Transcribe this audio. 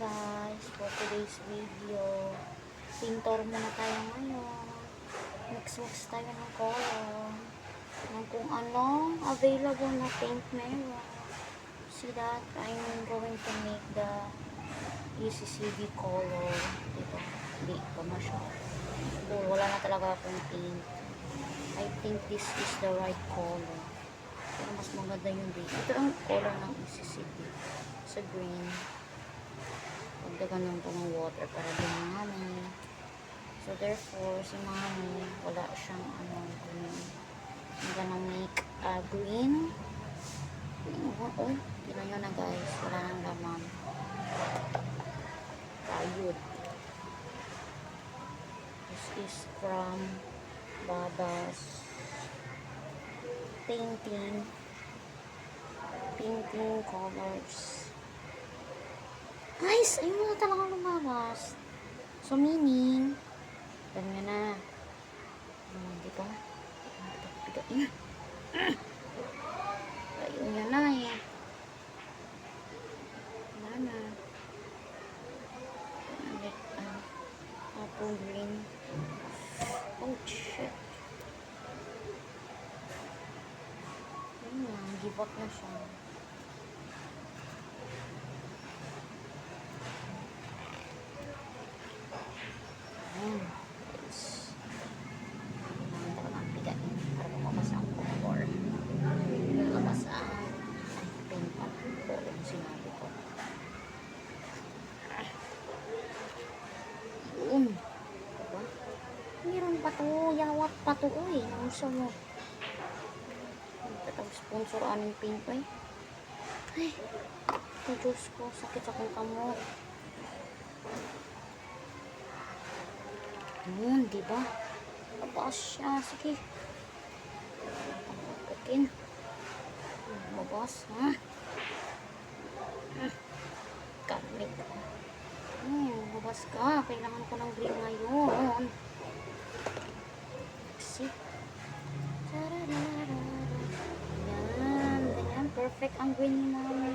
guys, for today's video, pintor muna tayo ngayon. Mix tayo ng color ng kung anong available na paint meron. See that? I'm going to make the ECCD color. Diba? Hindi pa masyado. So, wala na talaga akong paint. I think this is the right color. Pero mas maganda yung dito. Ito ang color ng ECCD. Sa green. Pagdagan lang ito ng water para din mami. So therefore, si mami, wala siyang green. I'm gonna make green. Oh, tignan nyo na guys. Wala nang laman. Ayun. This is from Baba's painting colors. Guys, ayun na talaga lumabas. So meaning, ganyan na. Diba? Ayun yan na eh. Wala na. Apple green. Oh shit. Ayun na, give up na siya. Diba? Meron pa to, yawat pa to eh. Nausa mo. Sponsor aming paint eh. Ay, ito Diyos ko, sakit akong kamot. Yun, diba? Mabas siya, sige. Pagkakin. Mabas, ha? Kamit. Mabas ka. Kailangan ko ng green ngayon. See? Yan. Ganyan. Perfect ang green ni mami.